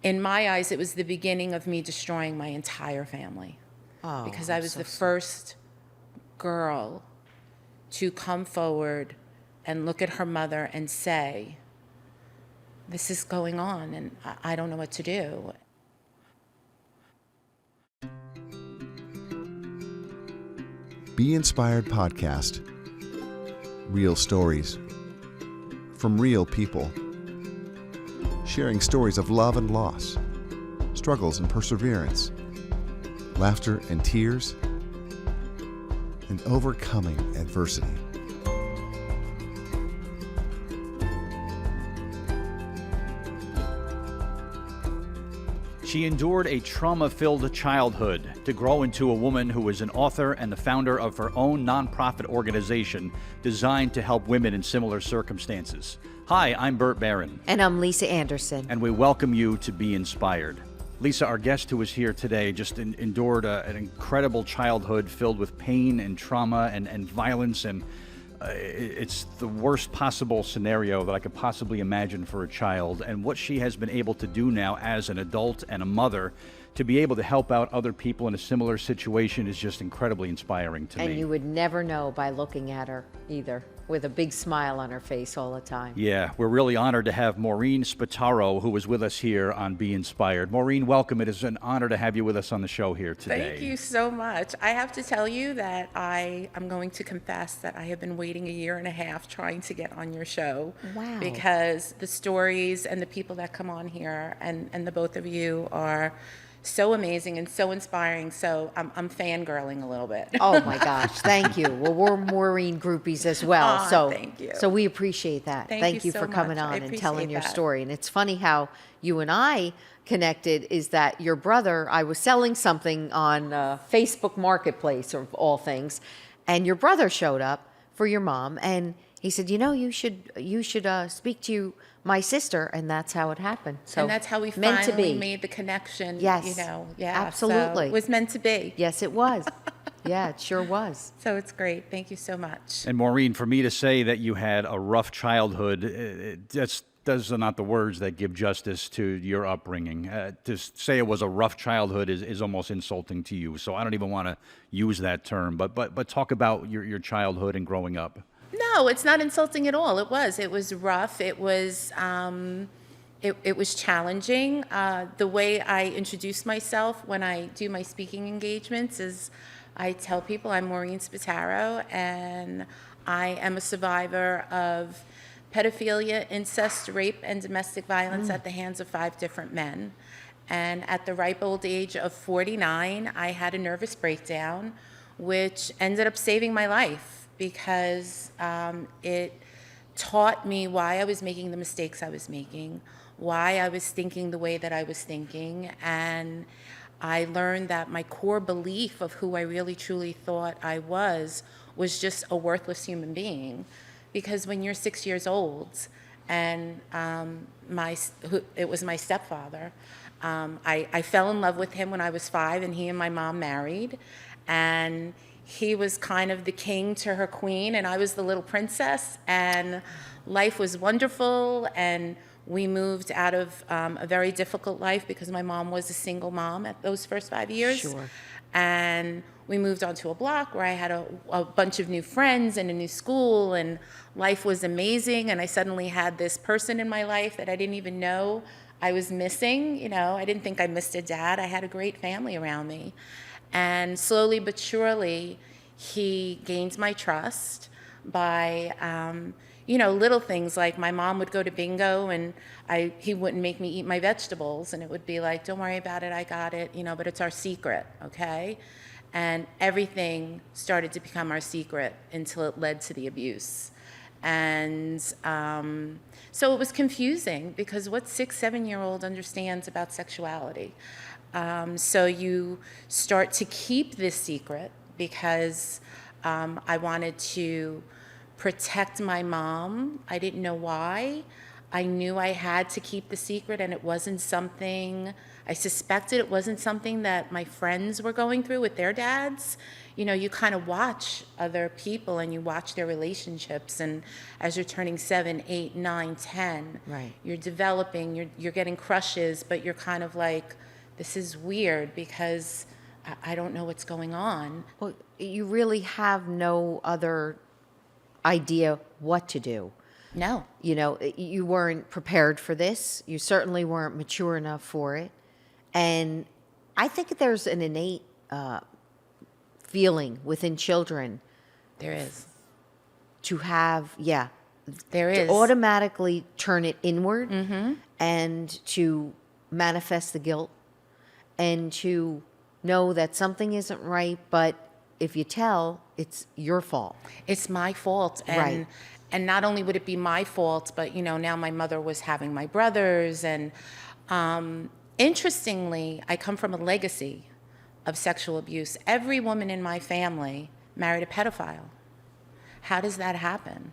in my eyes, it was the beginning of me destroying my entire family. Oh, Because I'm I was so the sorry. first girl to come forward and look at her mother and say, this is going on and I don't know what to do. Be Inspired podcast. Real stories from real people. Sharing stories of love and loss, struggles and perseverance, laughter and tears, and overcoming adversity. She endured a trauma-filled childhood to grow into a woman who is an author and the founder of her own nonprofit organization designed to help women in similar circumstances. Hi, I'm Burt Barron. And I'm Lisa Anderson. And we welcome you to Be Inspired. Lisa, our guest who is here today, just endured an incredible childhood filled with pain and trauma and violence, and it's the worst possible scenario that I could possibly imagine for a child. And what she has been able to do now as an adult and a mother to be able to help out other people in a similar situation is just incredibly inspiring to me. And you would never know by looking at her either, with a big smile on her face all the time. Yeah, we're really honored to have Maureen Spataro, who is with us here on Be Inspired. Maureen, welcome. It is an honor to have you with us on the show here today. Thank you so much. I have to tell you that I'm going to confess that I have been waiting a year and a half trying to get on your show. Wow. Because the stories and the people that come on here and the both of you are so amazing and so inspiring. So I'm fangirling a little bit. Oh my gosh, thank you. Well, we're Maureen groupies as well. So thank you. So we appreciate that. Thank you for so coming much. I on and telling appreciate your that. story. And it's funny how you and I connected is that your brother, I was selling something on Facebook Marketplace of all things, and your brother showed up for your mom and he said, you should speak to my sister, and that's how it happened. So and that's how we meant to finally be. made the connection. Yes, Yeah. absolutely. So it was meant to be. Yes, it was. Yeah, it sure was. So it's great. Thank you so much. And Maureen, for me to say that you had a rough childhood, those are not the words that give justice to your upbringing. To say it was a rough childhood is almost insulting to you. So I don't even want to use that term. But talk about your childhood and growing up. No, it's not insulting at all. It was rough. It was challenging. The way I introduce myself when I do my speaking engagements is I tell people I'm Maureen Spataro, and I am a survivor of pedophilia, incest, rape, and domestic violence at the hands of 5 different men. And at the ripe old age of 49, I had a nervous breakdown, which ended up saving my life because it taught me why I was making the mistakes I was making, why I was thinking the way that I was thinking, and I learned that my core belief of who I really truly thought I was just a worthless human being. Because when you're 6 years old, and it was my stepfather, I fell in love with him when I was 5, and he and my mom married, and he was kind of the king to her queen, and I was the little princess, and life was wonderful, and we moved out of a very difficult life because my mom was a single mom at those first 5 years. Sure. And we moved onto a block where I had a bunch of new friends and a new school, and life was amazing, and I suddenly had this person in my life that I didn't even know I was missing. I didn't think I missed a dad. I had a great family around me. And slowly but surely, he gained my trust by, little things like my mom would go to bingo and he wouldn't make me eat my vegetables. And it would be like, don't worry about it, I got it, but it's our secret, okay? And everything started to become our secret until it led to the abuse. And so it was confusing because what 6, 7-year-old understands about sexuality? So you start to keep this secret because I wanted to protect my mom. I didn't know why. I knew I had to keep the secret, and it wasn't something, I suspected it wasn't something that my friends were going through with their dads. You know, you kind of watch other people and you watch their relationships, and as you're turning 7, 8, 9, 10, Right. you're developing, you're getting crushes, but you're kind of like, this is weird because I don't know what's going on. Well, you really have no other idea what to do. No. You know, you weren't prepared for this. You certainly weren't mature enough for it. And I think there's an innate feeling within children There is. to have, There to is. automatically turn it inward and to manifest the guilt and to know that something isn't right, but if you tell, it's your fault. It's my fault. And Right. and not only would it be my fault, but you know, now my mother was having my brothers, and interestingly, I come from a legacy of sexual abuse. Every woman in my family married a pedophile. How does that happen?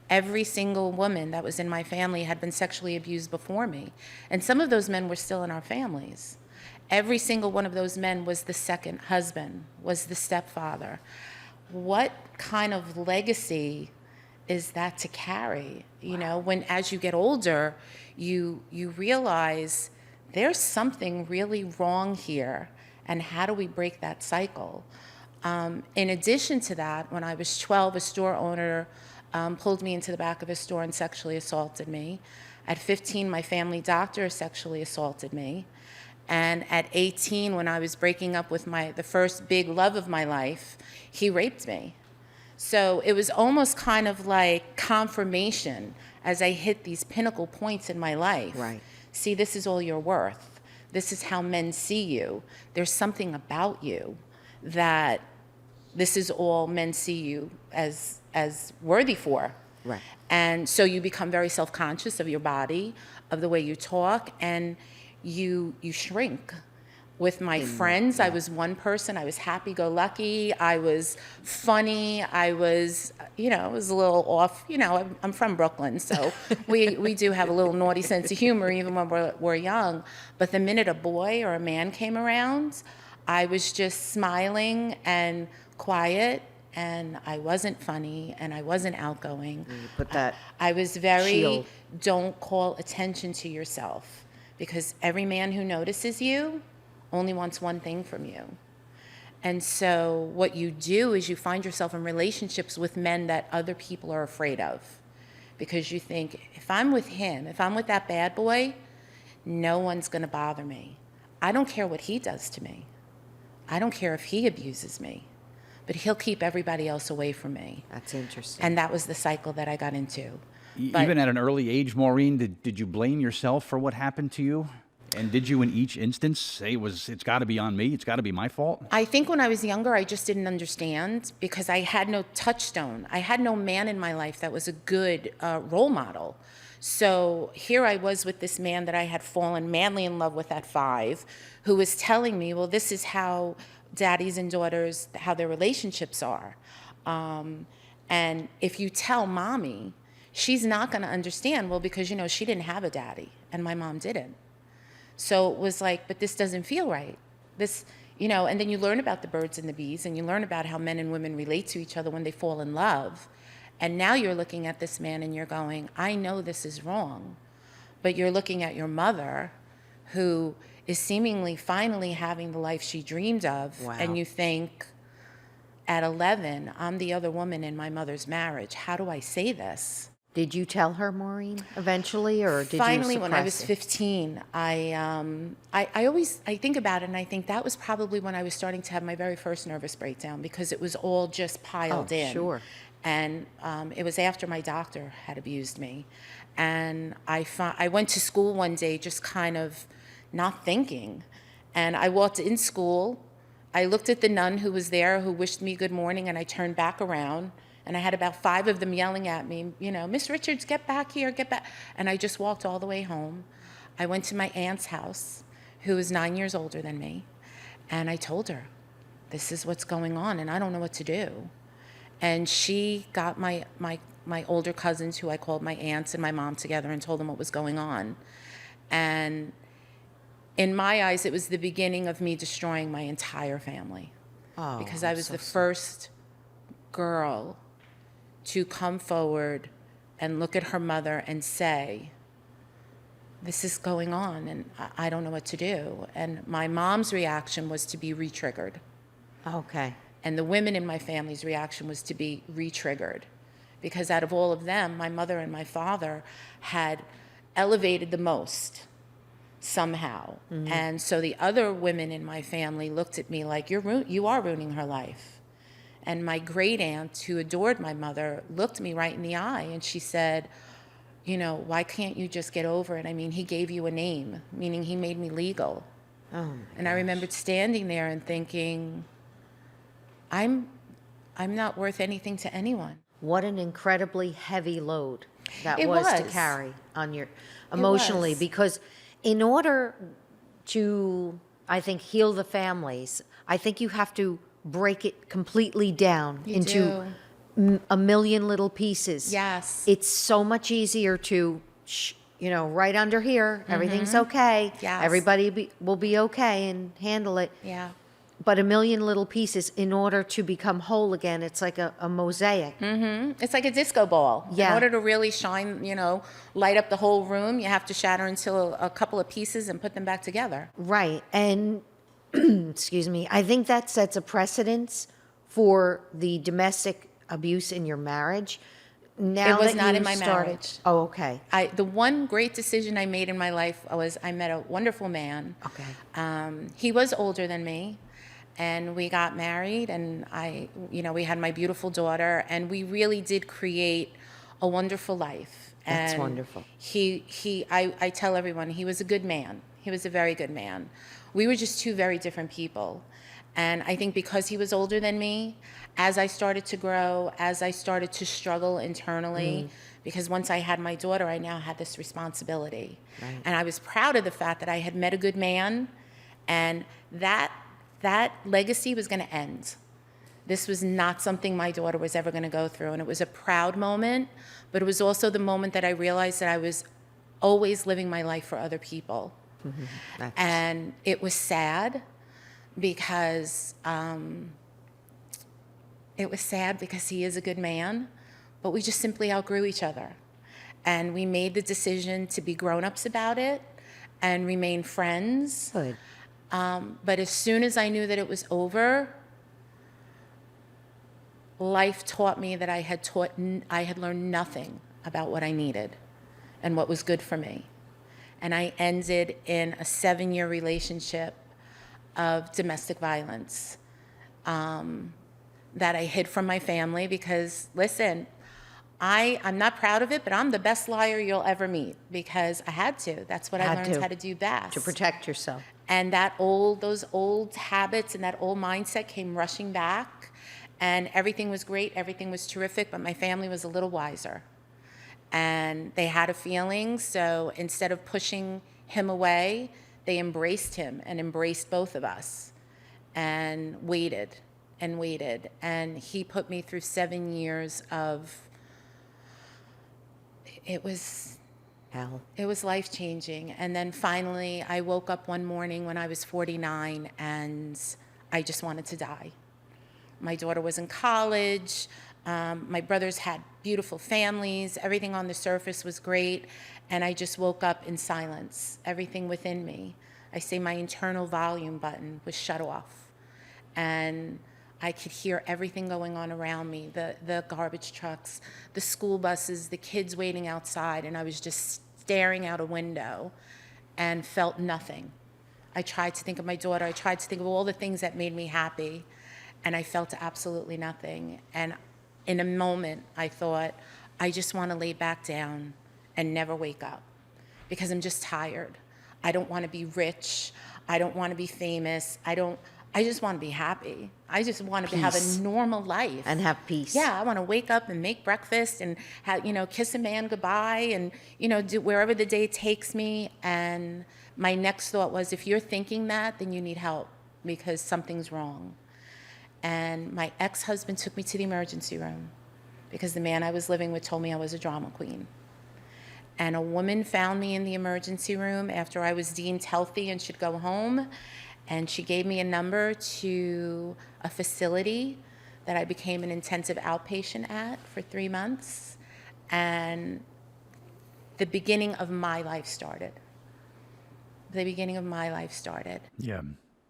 Every single woman that was in my family had been sexually abused before me, and some of those men were still in our families. Every single one of those men was the second husband, was the stepfather. What kind of legacy is that to carry? You know, when as you get older, you realize there's something really wrong here, and how do we break that cycle? In addition to that, when I was 12, a store owner pulled me into the back of his store and sexually assaulted me. At 15, my family doctor sexually assaulted me. And at 18, when I was breaking up with the first big love of my life, he raped me. So it was almost kind of like confirmation as I hit these pinnacle points in my life. Right. See, this is all you're worth. This is how men see you. There's something about you that this is all men see you as worthy for. Right. And so you become very self-conscious of your body, of the way you talk, and you shrink. With my friends, I was one person. I was happy-go-lucky. I was funny. I was, I was a little off. I'm from Brooklyn, so we do have a little naughty sense of humor even when we're young. But the minute a boy or a man came around, I was just smiling and quiet, and I wasn't funny, and I wasn't outgoing. You put that I was very, shield. Don't call attention to yourself, because every man who notices you only wants one thing from you. And so what you do is you find yourself in relationships with men that other people are afraid of, because you think, if I'm with him, if I'm with that bad boy, no one's going to bother me. I don't care what he does to me. I don't care if he abuses me, but he'll keep everybody else away from me. That's interesting. And that was the cycle that I got into. But- Even at an early age, Maureen, did you blame yourself for what happened to you? And did you in each instance say it's got to be on me, it's got to be my fault? I think when I was younger, I just didn't understand, because I had no touchstone. I had no man in my life that was a good role model. So here I was with this man that I had fallen madly in love with at 5, who was telling me, well, this is how daddies and daughters, how their relationships are. And if you tell mommy, she's not going to understand, well, because, she didn't have a daddy and my mom didn't. So it was like, but this doesn't feel right. This, and then you learn about the birds and the bees, and you learn about how men and women relate to each other when they fall in love. And now you're looking at this man and you're going, I know this is wrong. But you're looking at your mother, who is seemingly finally having the life she dreamed of. Wow. And you think, at 11, I'm the other woman in my mother's marriage. How do I say this? Did you tell her, Maureen, eventually, or did Finally, you when I was suppress it? 15, I think about it, and I think that was probably when I was starting to have my very first nervous breakdown, because it was all just piled in. Sure. And it was after my doctor had abused me. And I went to school one day just kind of not thinking. And I walked in school. I looked at the nun who was there, who wished me good morning, and I turned back around. And I had about 5 of them yelling at me, Miss Richards, get back here, get back. And I just walked all the way home. I went to my aunt's house, who is 9 years older than me. And I told her, this is what's going on, and I don't know what to do. And she got my my older cousins, who I called my aunts, and my mom together and told them what was going on. And in my eyes, it was the beginning of me destroying my entire family. Oh, Because I'm I was so the sorry. first girl to come forward and look at her mother and say, this is going on and I don't know what to do. And my mom's reaction was to be re-triggered. Okay. And the women in my family's reaction was to be re-triggered. Because out of all of them, my mother and my father had elevated the most somehow. And so the other women in my family looked at me like, you are ruining her life. And my great aunt, who adored my mother, looked me right in the eye and she said, you know, why can't you just get over it? I mean, he gave you a name, meaning he made me legal. Oh, And I remembered standing there and thinking, I'm not worth anything to anyone. what an incredibly heavy load that It was to was. carry on your emotionally, was. because in order to, I think, heal the families, I think you have to break it completely down You into do. a million little pieces. Yes. It's so much easier to, right under here, everything's okay. Yes. Everybody will be okay and handle it. Yeah. But a million little pieces in order to become whole again, it's like a mosaic. It's like a disco ball. Yeah. In order to really shine, you know, light up the whole room, you have to shatter into a couple of pieces and put them back together. Right. And, excuse me, I think that sets a precedence for the domestic abuse in your marriage. Now It was that not you in my started- marriage. Oh, okay. The one great decision I made in my life was I met a wonderful man. Okay. He was older than me, and we got married, and we had my beautiful daughter, and we really did create a wonderful life. That's And wonderful. I tell everyone, he was a good man. He was a very good man. We were just two very different people. And I think because he was older than me, as I started to grow, as I started to struggle internally, because once I had my daughter, I now had this responsibility. Right. And I was proud of the fact that I had met a good man, and that legacy was going to end. This was not something my daughter was ever going to go through. And it was a proud moment, but it was also the moment that I realized that I was always living my life for other people. That's- And it was sad because he is a good man, but we just simply outgrew each other. And we made the decision to be grown-ups about it and remain friends. Good. But as soon as I knew that it was over, life taught me that I had learned nothing about what I needed and what was good for me. And I ended in a 7-year relationship of domestic violence that I hid from my family because, listen, I'm not proud of it, but I'm the best liar you'll ever meet because I had to. That's what I Had learned to. how to do best. To protect yourself. And those old habits and that old mindset came rushing back, and everything was great, everything was terrific, but my family was a little wiser. And they had a feeling, so instead of pushing him away, they embraced him and embraced both of us and waited and waited. And he put me through 7 years of, it was Hell. life-changing. And then finally, I woke up one morning when I was 49, and I just wanted to die. My daughter was in college. My brothers had beautiful families. Everything on the surface was great. And I just woke up in silence. Everything within me, I say my internal volume button was shut off. And I could hear everything going on around me, the garbage trucks, the school buses, the kids waiting outside, and I was just staring out a window and felt nothing. I tried to think of my daughter. I tried to think of all the things that made me happy, and I felt absolutely nothing. And in a moment, I thought, I just want to lay back down and never wake up because I'm just tired. I don't want to be rich. I don't want to be famous. I just want to be happy. I just want to have Peace. a normal life. And have peace. Yeah, I want to wake up and make breakfast and have, kiss a man goodbye and, do wherever the day takes me. And my next thought was, if you're thinking that, then you need help because something's wrong. And my ex-husband took me to the emergency room. because the man I was living with told me I was a drama queen. And a woman found me in the emergency room after I was deemed healthy and should go home. And she gave me a number to a facility that I became an intensive outpatient at for 3 months. And the beginning of my life started. The beginning of my life started. Yeah.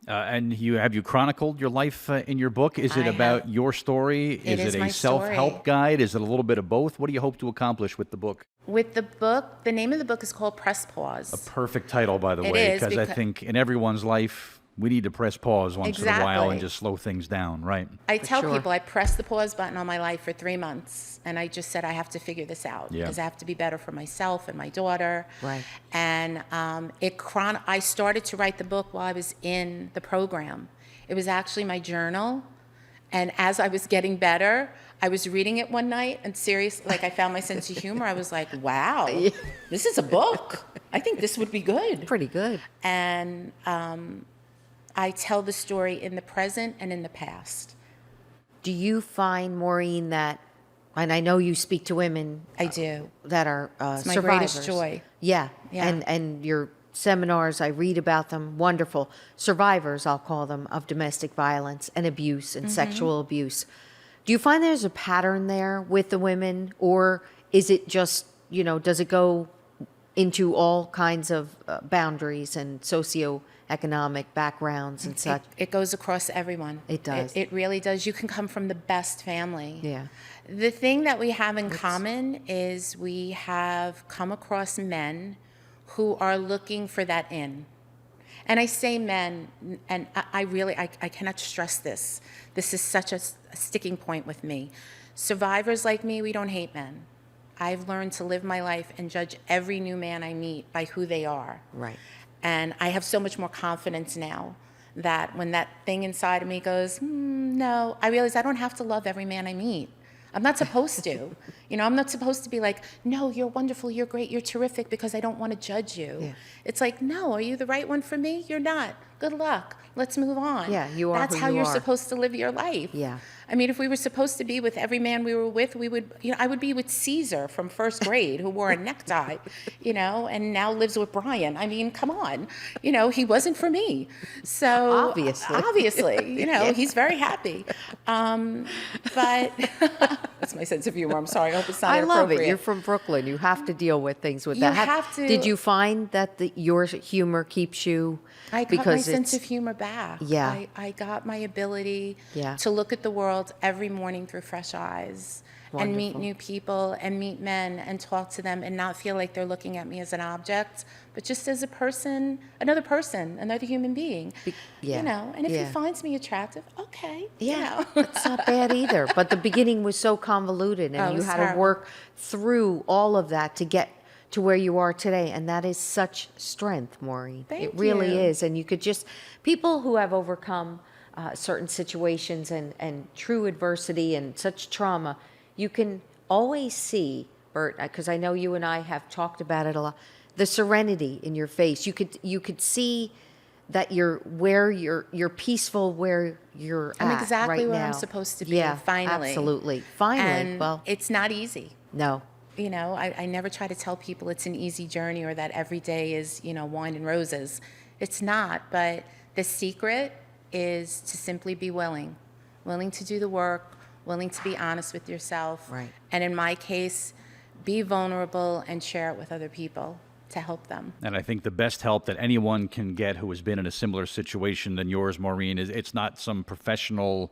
And you chronicled your life in your book? Is it I about have. your story? It Is is it my a self-help story. guide? Is it a little bit of both? What do you hope to accomplish with the book? With the book, the name of the book is called Press Pause. Perfect title, by the It way, is, because I because- think in everyone's life, we need to press pause once in a while and Exactly. just slow things down, right? I tell sure. people I pressed the pause button on my life for 3 months, and I just said I have to figure this out Yeah. because I have to be better for myself and my daughter. Right. And I started to write the book while I was in the program. It was actually my journal, and as I was getting better, I was reading it one night, and seriously, like I found my sense of humor. I was like, "Wow, this is a book. I think this would be good." Pretty good. And I tell the story in the present and in the past. Do you find, Maureen, that, and I know you speak to women I do. that are It's my survivors. greatest joy. Yeah. Yeah. And your seminars, I read about them, wonderful. Survivors, I'll call them, of domestic violence and abuse and sexual abuse. Do you find there's a pattern there with the women, or is it just, does it go into all kinds of boundaries and socioeconomic backgrounds and such? It goes across everyone. It does. It really does. You can come from the best family. Yeah. The thing that we have in common is we have come across men who are looking for that in. And I say men, and I cannot stress this. This is such a sticking point with me. Survivors like me, we don't hate men. I've learned to live my life and judge every new man I meet by who they are. Right. And I have so much more confidence now that when that thing inside of me goes, no, I realize I don't have to love every man I meet. I'm not supposed to. I'm not supposed to be like, no, you're wonderful, you're great, you're terrific, because I don't want to judge you. Yeah. It's like, no, are you the right one for me? You're not. Good luck. Let's move on. Yeah, you are That's who how you you're are. supposed to live your life. Yeah. I mean, if we were supposed to be with every man we were with, we would, I would be with Caesar from first grade who wore a necktie, and now lives with Brian. I mean, come on. He wasn't for me. So obviously, he's very happy. But that's my sense of humor. I'm sorry. I hope it's not I love it. inappropriate. You're from Brooklyn. You have to deal with things with You that. have to- Did you find that your humor keeps you? I got my sense of humor back. Yeah. I got my ability Yeah. to look at the world every morning through fresh eyes and meet Wonderful. new people and meet men and talk to them and not feel like they're looking at me as an object, but just as a person, another human being. yeah. And if Yeah. he finds me attractive, okay. Yeah, it's not bad either. But the beginning was so convoluted, Oh, and it you was had to terrible. work through all of that to get to where you are today, and that is such strength, Maureen. Thank it really you. is, and you could just people who have overcome certain situations and true adversity and such trauma, you can always see, Bert, because I know you and I have talked about it a lot. The serenity in your face. You could see that you're peaceful where you're I'm at exactly right where now. I'm supposed to be, Yeah, finally. absolutely. Finally. And Well, it's not easy. no. I never try to tell people it's an easy journey or that every day is, wine and roses. It's not, but the secret is to simply be willing to do the work, willing to be honest with yourself. Right. And in my case, be vulnerable and share it with other people to help them. And I think the best help that anyone can get who has been in a similar situation than yours, Maureen, is it's not some professional,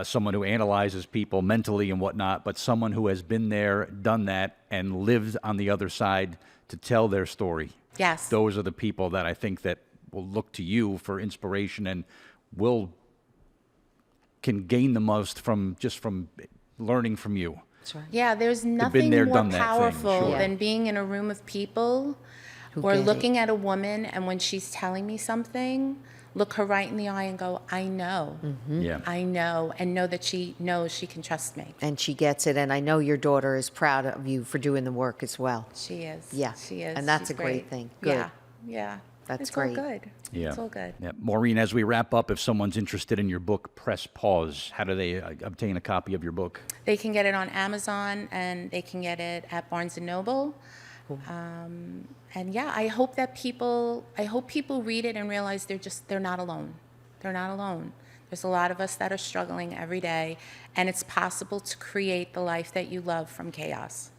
someone who analyzes people mentally and whatnot, but someone who has been there, done that, and lived on the other side to tell their story. Yes. Those are the people that I think that will look to you for inspiration and can gain the most from learning from you. That's right. Yeah, there's been nothing there, more done that thing, powerful sure. than being in a room of people or get it. looking at a woman and when she's telling me something, look her right in the eye and go, I know. Yeah. I know, and know that she knows she can trust me. And she gets it, and I know your daughter is proud of you for doing the work as well. She is. Yeah. She is. And that's She's a great thing. Good. Yeah. Yeah. That's It's great. all good. Yeah. It's all good. Yeah. Maureen, as we wrap up, if someone's interested in your book, press pause. How do they obtain a copy of your book? They can get it on Amazon, and they can get it at Barnes & Noble. And yeah, I hope people read it and realize they're not alone. They're not alone. There's a lot of us that are struggling every day, and it's possible to create the life that you love from chaos.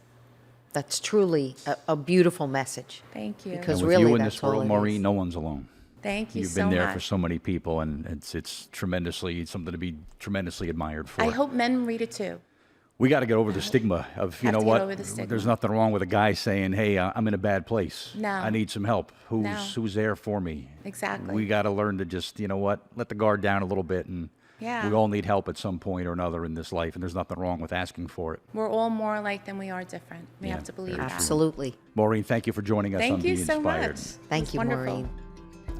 That's truly a beautiful message. Thank you. Because And with really, you in that's this all world, it Maureen, is. no one's alone. Thank you You've so been there much. for so many people, and it's tremendously something to be tremendously admired for. I hope men read it too. We got to get over the stigma of, you Have know to get what, over the stigma. there's nothing wrong with a guy saying, hey, I'm in a bad place. No. I need some help. No. Who's there for me? Exactly. We got to learn to just, you know what, let the guard down a little bit, and Yeah. we all need help at some point or another in this life, and there's nothing wrong with asking for it. We're all more alike than we are different. We Yeah, have to believe very that. Absolutely. Maureen, thank you for joining us on Thank Be you so Inspired. much. Thank It's you, wonderful. Maureen.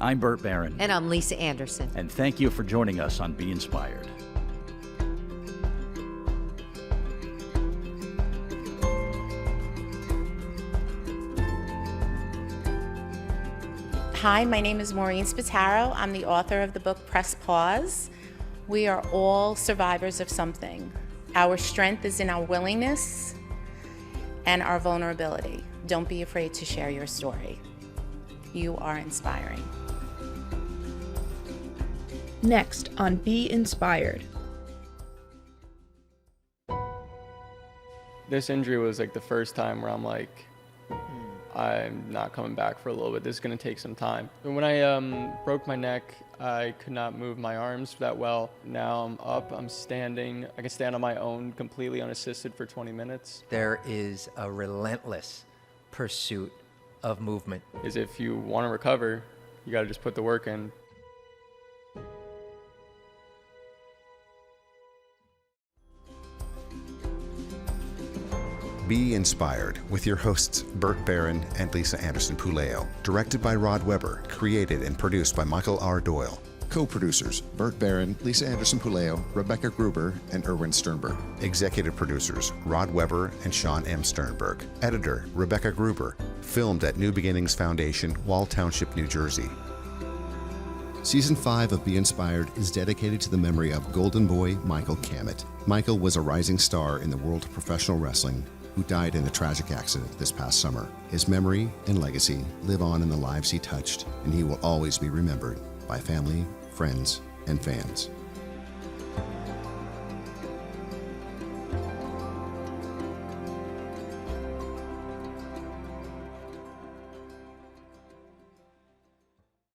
I'm Bert Barron, And I'm Lisa Anderson. and thank you for joining us on Be Inspired. Hi, my name is Maureen Spataro. I'm the author of the book Press Pause. We are all survivors of something. Our strength is in our willingness and our vulnerability. Don't be afraid to share your story. You are inspiring. Next on Be Inspired. This injury was like the first time where I'm like, I'm not coming back for a little bit. This is gonna take some time. And when I broke my neck, I could not move my arms that well. Now I'm up, I'm standing. I can stand on my own completely unassisted for 20 minutes. There is a relentless pursuit of movement. Is if you wanna recover, you gotta just put the work in. Be Inspired with your hosts Bert Barron and Lisa Anderson Puleo. Directed by Rod Weber. Created and produced by Michael R. Doyle. Co-producers Bert Barron, Lisa Anderson Puleo, Rebecca Gruber, and Erwin Sternberg. Executive producers Rod Weber and Sean M. Sternberg. Editor Rebecca Gruber. Filmed at New Beginnings Foundation, Wall Township, New Jersey. Season 5 of Be Inspired is dedicated to the memory of Golden Boy Michael Cammett. Michael was a rising star in the world of professional wrestling who died in a tragic accident this past summer. His memory and legacy live on in the lives he touched, and he will always be remembered by family, friends, and fans.